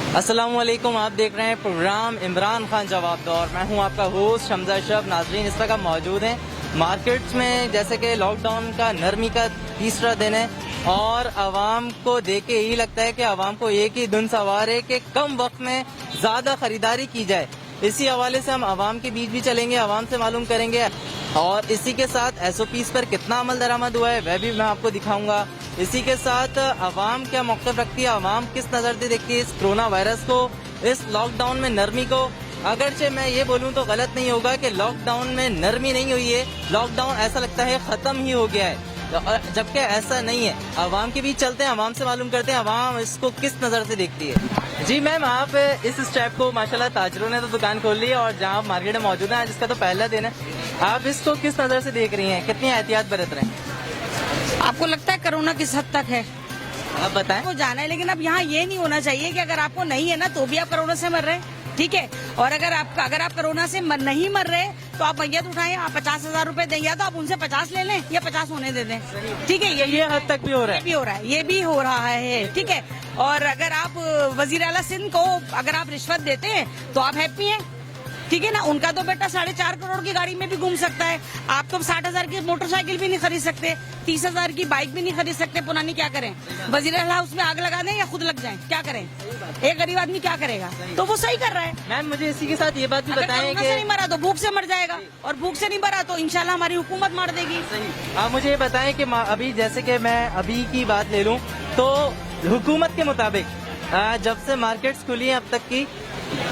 अस्सलामुअलैकुम, आप देख रहे हैं प्रोग्राम इमरान खान जवाब दो और मैं हूं आपका होस्ट हमजा अशरफ। नाजरीन, इस वक्त मौजूद हैं मार्केट्स में, जैसे कि लॉकडाउन का नरमी का तीसरा दिन है और आवाम को देख के यही लगता है कि आवाम को एक ही धुन सवार है कि कम वक्त में ज़्यादा खरीदारी की जाए। इसी हवाले से हम आवाम के बीच भी चलेंगे, आवाम से मालूम करेंगे और इसी के साथ SOPs पर कितना अमल दरामद हुआ है वह भी मैं आपको दिखाऊंगा। इसी के साथ आवाम क्या मौक़िफ़ रखती है, आवाम किस नज़र से देखती है इस कोरोना वायरस को, इस लॉकडाउन में नरमी को। अगरचे मैं ये बोलूँ तो गलत नहीं होगा कि लॉकडाउन में नरमी नहीं हुई है, लॉकडाउन ऐसा लगता है ख़त्म ही हो गया है, जबकि ऐसा नहीं है। आवाम के बीच चलते हैं, आवाम से मालूम करते हैं आवाम इसको किस नज़र से देखती है। जी मैम, आप इस स्टेप को माशाल्लाह ताजरों ने तो दुकान खोल ली है और जहाँ आप मार्केट में मौजूद हैं, जिसका तो पहला दिन है, आप इसको किस नज़र से देख रही हैं, कितनी एहतियात बरत रहे हैं? आपको लगता है कोरोना किस हद तक है? आप बताएं। आपको जाना है, लेकिन अब यहाँ ये नहीं होना चाहिए कि अगर आपको नहीं है ना तो भी आप कोरोना से मर रहे हैं, ठीक है। और अगर आप कोरोना से नहीं मर रहे तो आप मैयत उठाएं, आप 50,000 रुपए दें, या तो आप उनसे 50 ले लें या 50 होने दे दें, ठीक है। ये हद तक भी हो रहा है, ये भी हो रहा है, ठीक है। और अगर आप वजीर आला सिंध को अगर आप रिश्वत देते हैं तो आप हैप्पी हैं, ठीक है ना। उनका तो बेटा 4.5 करोड़ की गाड़ी में भी घूम सकता है, आप तो 60,000 की मोटरसाइकिल भी नहीं खरीद सकते, 30,000 की बाइक भी नहीं खरीद सकते। पुरानी क्या करें? वजीर आला हाउस में आग लगा दें या खुद लग जाएं, क्या करें? एक गरीब आदमी क्या करेगा? तो वो सही कर रहा है। मैम मुझे इसी के साथ ये बात भी बताएं कि नहीं मरा तो भूख से मर जाएगा, और भूख से नहीं मरा तो इंशाल्लाह हमारी हुकूमत मार देगी। आप मुझे ये बताएं कि अभी जैसे कि मैं अभी की बात ले लूं तो हुकूमत के मुताबिक जब से मार्केट्स खुली हैं अब तक की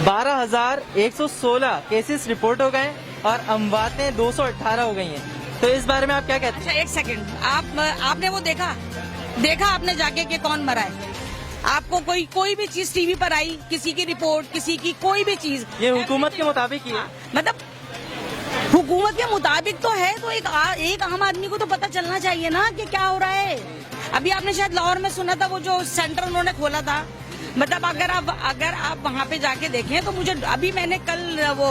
12,116 केसेस रिपोर्ट हो गए और अमवातें 218 हो गई हैं। तो इस बारे में आप क्या कहते हैं? अच्छा, एक सेकंड, आपने वो देखा आपने जाके कि कौन मरा है? आपको कोई भी चीज टीवी पर आई, किसी की रिपोर्ट, किसी की कोई भी चीज, ये हुकूमत के मुताबिक ही है। मतलब हुकूमत के मुताबिक तो है, तो एक आम आदमी को तो पता चलना चाहिए ना कि क्या हो रहा है। अभी आपने शायद लाहौर में सुना था वो जो सेंटर उन्होंने खोला था, मतलब अगर आप वहाँ पे जाके देखें तो मुझे अभी मैंने कल वो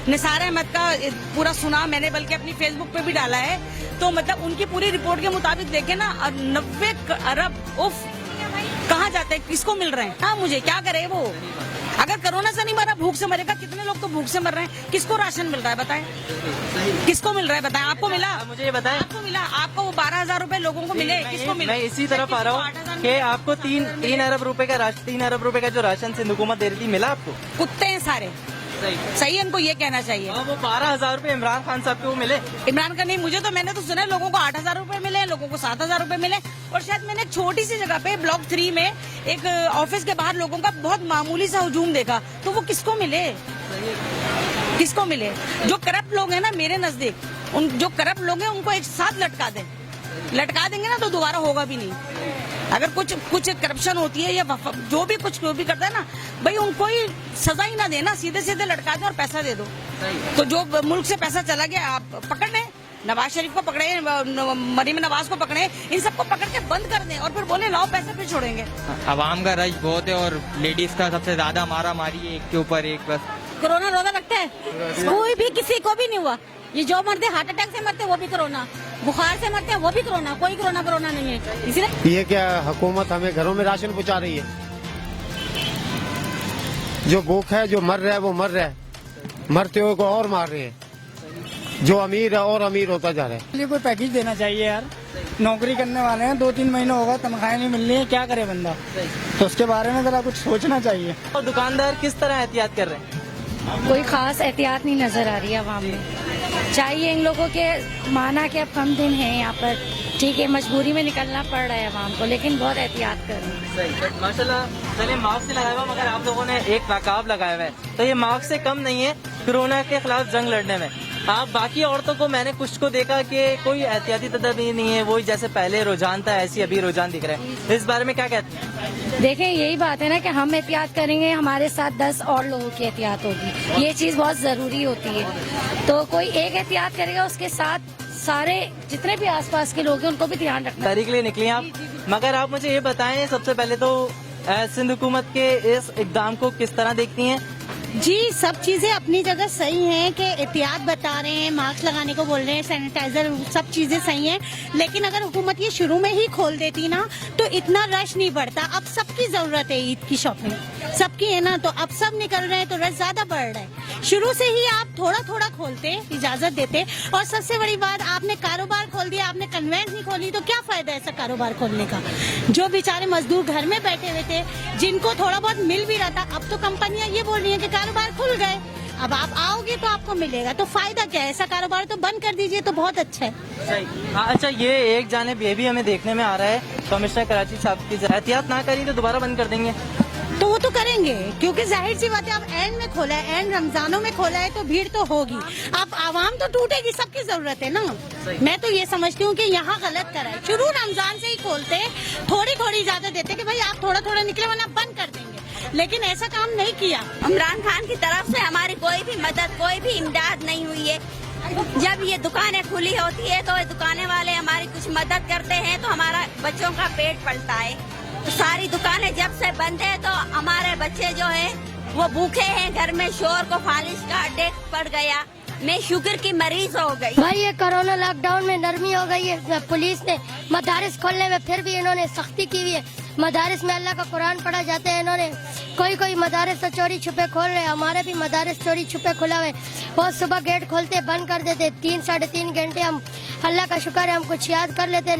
निसार अहमद का पूरा सुना, मैंने बल्कि अपनी फेसबुक पे भी डाला है। तो मतलब उनकी पूरी रिपोर्ट के मुताबिक देखे ना 90 अरब उफ कहाँ जाते हैं, किसको मिल रहे हैं? हाँ, मुझे क्या करे वो? अगर कोरोना से नहीं मरा, भूख से मरेगा। कितने लोग तो भूख से मर रहे हैं। किसको राशन मिल रहा है बताएं? किसको मिल रहा है बताएं? आपको मिला? मुझे ये बताएं। आपको मिला? आपको वो 12,000 रुपए लोगों को मिले? किसको मिले? मैं इसी तरफ आ रहा हूँ कि आपको 3 अरब रुपए का जो राशन सिंध हुकूमत दे रही थी, मिला आपको? कुत्ते हैं सारे। सही है, इनको ये कहना चाहिए। वो 12,000 रुपए इमरान खान साहब को मिले? इमरान खान नहीं, मैंने तो सुना है लोगों को 8,000 रुपए मिले, लोगों को 7,000 रुपए मिले। और शायद मैंने छोटी सी जगह पे ब्लॉक 3 में एक ऑफिस के बाहर लोगों का बहुत मामूली सा हुजूम देखा। तो वो किसको मिले? किसको मिले? जो करप्ट लोग हैं ना, मेरे नजदीक जो करप्ट लोग हैं उनको एक साथ लटका देंगे ना तो दोबारा होगा भी नहीं। अगर कुछ करप्शन होती है या जो भी करता है ना भाई, उनको ही सजा ही ना देना, सीधे सीधे लटका दे और पैसा दे दो। तो जो मुल्क से पैसा चला गया आप पकड़ लें, नवाज शरीफ को पकड़े, मरीम नवाज को पकड़े, इन सबको पकड़ के बंद कर दें और फिर बोले लाओ पैसे फिर छोड़ेंगे। आवाम का रश बहुत है और लेडीज का सबसे ज्यादा मारा मारी है, एक के ऊपर एक। बस कोरोना रोजा लगता है, कोई भी किसी को भी नहीं हुआ। ये जो मरते हार्ट अटैक से मरते वो भी कोरोना, बुखार से मरते हैं वो भी कोरोना, कोई कोरोना नहीं है। इसलिए ये क्या हुकूमत हमें घरों में राशन पहुंचा रही है? जो भूख है, जो मर रहा है वो मर रहा है, मरते हुए को और मार रहे हैं। जो अमीर है और अमीर होता जा रहा है। ये कोई पैकेज देना चाहिए यार, नौकरी करने वाले हैं, 2-3 महीने होगा तनख्वाह नहीं मिल रही है, क्या करे बंदा? तो उसके बारे में जरा कुछ सोचना चाहिए। और दुकानदार किस तरह एहतियात कर रहे हैं? कोई खास एहतियात नहीं नजर आ रही है आवाम में। चाहिए इन लोगों के, माना कि अब कम दिन है यहाँ पर, ठीक है, मजबूरी में निकलना पड़ रहा है आवाम को, लेकिन बहुत एहतियात कर रहे हैं। माशाल्लाह, चलिए मास्क लगाया हुआ, मगर आप लोगों ने एक नकाब लगाया हुआ है, तो ये मास्क से कम नहीं है कोरोना के खिलाफ जंग लड़ने में। आप बाकी औरतों को, मैंने कुछ को देखा कि कोई एहतियाती तदबीर नहीं है, वही जैसे पहले रुझान था ऐसी अभी रुझान दिख रहा है। इस बारे में क्या कहते हैं? देखें, यही बात है ना कि हम एहतियात करेंगे, हमारे साथ 10 और लोगों की एहतियात होगी, ये चीज बहुत जरूरी होती है। तो कोई एक एहतियात करेगा, उसके साथ सारे जितने भी आसपास के लोग हैं उनको भी ध्यान रखना। तारीख के लिए निकली आप, मगर आप मुझे ये बताएं, सबसे पहले तो सिंध हुकूमत के इस इकदाम को किस तरह देखती हैं? जी सब चीजें अपनी जगह सही हैं कि एहतियात बता रहे हैं, मास्क लगाने को बोल रहे हैं, सैनिटाइजर, सब चीजें सही हैं। लेकिन अगर हुकूमत ये शुरू में ही खोल देती ना तो इतना रश नहीं बढ़ता। अब सबकी जरूरत है ईद की शॉपिंग, सबकी है ना, तो अब सब निकल रहे हैं तो रश ज्यादा बढ़ रहा है। शुरू से ही आप थोड़ा थोड़ा खोलते, इजाजत देते। और सबसे बड़ी बात, आपने कारोबार खोल दिया, आपने कन्वेंस नहीं खोली तो क्या फायदा ऐसा कारोबार खोलने का। जो बेचारे मजदूर घर में बैठे हुए थे, जिनको थोड़ा बहुत मिल भी रहा था, अब तो कंपनियां ये बोल रही है कि कारोबार खुल गए, अब आप आओगे तो आपको मिलेगा, तो फायदा क्या है। ऐसा कारोबार तो बंद कर दीजिए तो बहुत अच्छा है। सही। हाँ, अच्छा, ये एक जानिब ये भी हमें देखने में आ रहा है, कमिश्नर कराची साहब की एहतियात ना करी तो दोबारा बंद कर देंगे। तो वो तो करेंगे, क्योंकि जाहिर सी बात है, अब एंड में खोला है, एंड रमजानों में खोला है तो भीड़ तो होगी। अब आवाम तो टूटेगी, सबकी जरूरत है ना। मैं तो ये समझती हूँ कि यहाँ गलत करा है। शुरू रमजान से ही खोलते, थोड़ी थोड़ी इजाजत देते कि भाई आप थोड़ा थोड़ा निकले वरना बंद कर देंगे, लेकिन ऐसा काम नहीं किया। इमरान खान की तरफ से हमारी कोई भी मदद, कोई भी इमदाद नहीं हुई है। जब ये दुकानें खुली होती है तो दुकानें वाले हमारी कुछ मदद करते हैं तो हमारा बच्चों का पेट पलता है। तो सारी दुकानें जब से बंद है तो हमारे बच्चे जो है वो भूखे हैं, घर में शोर को फालिश का अटैक पड़ गया, मैं शुगर की मरीज हो गई। भाई ये कोरोना लॉकडाउन में नरमी हो गई है, पुलिस ने मदारिस खोलने में फिर भी इन्होंने सख्ती की हुई है। मदारिस में अल्लाह का कुरान पढ़ा जाता है, इन्होंने कोई मदारिस तो चोरी छुपे खोल रहे हैं, हमारे भी मदारिस चोरी छुपे खुला हुए। बहुत सुबह गेट खोलते बंद कर देते, 3-3.5 घंटे हम अल्लाह का शुक्र है हम कुछ याद कर लेते हैं,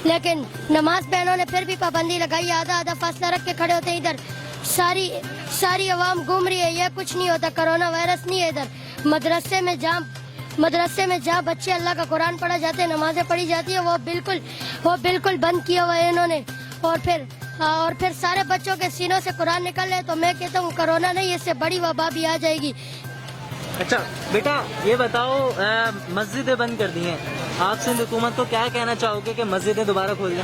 लेकिन नमाज पे इन्होंने फिर भी पाबंदी लगाई, आधा फासला रख के खड़े होते हैं। इधर सारी आवाम घूम रही है, ये कुछ नहीं होता, कोरोना वायरस नहीं है। इधर मदरसे में जहाँ बच्चे अल्लाह का कुरान पढ़ा जाते हैं, नमाजें पढ़ी जाती है, वो बिल्कुल बंद किया हुआ है इन्होंने। और फिर सारे बच्चों के सीनों से कुरान निकल रहे, तो मैं कहता हूँ कोरोना नहीं, इससे बड़ी वबा भी आ जाएगी। अच्छा बेटा, ये बताओ, मस्जिदें बंद कर दी हैं, आप सिंध हुकूमत को क्या कहना चाहोगे कि मस्जिदें दोबारा खोल दें?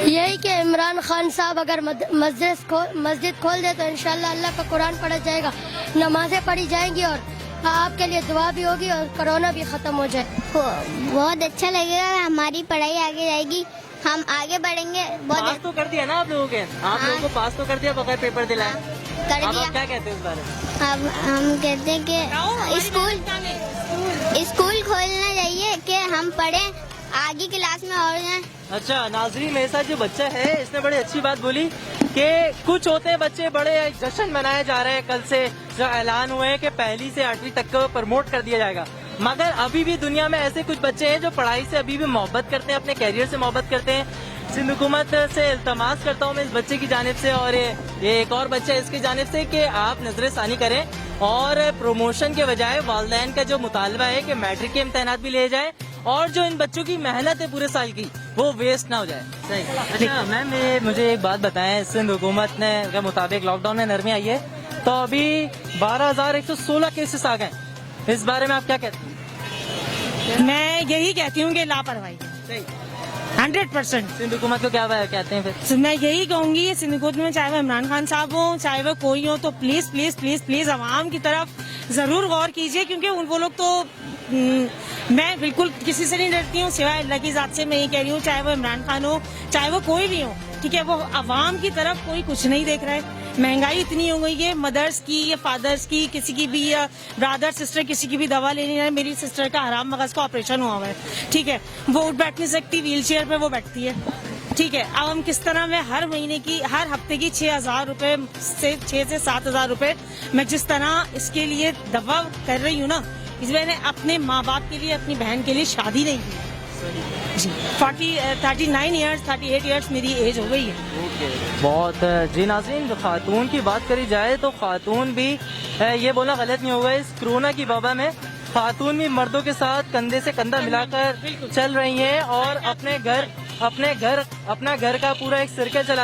यही कि इमरान खान साहब अगर मस्जिद खोल दे तो इंशाल्लाह अल्लाह का कुरान पढ़ा जाएगा, नमाजें पढ़ी जाएंगी और आपके लिए दुआ भी होगी और कोरोना भी खत्म हो जाए। बहुत अच्छा लगेगा, हमारी पढ़ाई आगे जाएगी, हम आगे बढ़ेंगे। पास तो कर दिया ना आप लोगों के, आप लोगों को पास तो कर दिया बगैर पेपर दिलाए, कर अब दिया। आप क्या कहते हैं इस बारे में? अब हम कहते हैं कि स्कूल खोलना चाहिए कि हम पढ़ें, आगे क्लास में और जाएं। अच्छा नाजरीन, मेरे साथ जो बच्चा है इसने बड़ी अच्छी बात बोली कि कुछ होते हैं बच्चे बड़े जश्न मनाए जा रहे हैं, कल से जो ऐलान हुए हैं कि 1ली से 8वीं तक को प्रमोट कर दिया जाएगा, मगर अभी भी दुनिया में ऐसे कुछ बच्चे हैं जो पढ़ाई से अभी भी मोहब्बत करते हैं, अपने कैरियर से मोहब्बत करते हैं। सिंध हुकूमत से इल्तमास करता हूँ मैं इस बच्चे की जानिब से और ये एक और बच्चा है इसकी जानिब से कि आप नजरसानी करें और प्रमोशन के बजाय वालिदैन का जो मुतालबा है कि मैट्रिक के इम्तहानात भी ले जाए और जो इन बच्चों की मेहनत है पूरे साल की वो वेस्ट ना हो जाए। सही। अच्छा मैम, मुझे एक बात बताएं, सिंध हुकूमत ने के मुताबिक लॉकडाउन में नरमी आई है तो अभी 12,116 केसेस आ गए, इस बारे में आप क्या कहते हैं? मैं यही कहती हूँ कि लापरवाही 100%। सिंध हुकूमत को क्या कहते हैं फिर? मैं यही कहूंगी, सिंध हुकूमत में चाहे वो इमरान खान साहब हो, चाहे वो कोई हो, तो प्लीज प्लीज प्लीज प्लीज आवाम की तरफ जरूर गौर कीजिए, क्योंकि वो लोग तो मैं बिल्कुल किसी से नहीं डरती हूँ सिवाय अल्लाह की जात से। मैं ये कह रही हूँ, चाहे वो इमरान खान हो, चाहे वो कोई भी हो, ठीक है, वो आवाम की तरफ कोई कुछ नहीं देख रहा है। महंगाई इतनी हो गई है, मदर्स की या फादर्स की, किसी की भी, या ब्रदर सिस्टर किसी की भी दवा लेनी है। मेरी सिस्टर का हराम मगज का ऑपरेशन हुआ है, ठीक है, वो उठ बैठ नहीं सकती, व्हील चेयर पे वो बैठती है, ठीक है। अब हम किस तरह मैं हर हफ्ते की 6,000 रुपए से 6 से 7,000 रुपए मैं जिस तरह इसके लिए दवा कर रही हूँ ना, इस मैंने अपने माँ बाप के लिए, अपनी बहन के लिए शादी नहीं की जी। 39 ईयर्स 38 ईयर्स मेरी एज हो गई है। बहुत जी नाज़रीन, जो खातून की बात करी जाए तो खातून भी ये बोलना गलत नहीं होगा, इस कोरोना की वबा में खातून भी मर्दों के साथ कंधे से कंधा मिलाकर चल रही हैं और अपने घर का पूरा एक सर्कल चला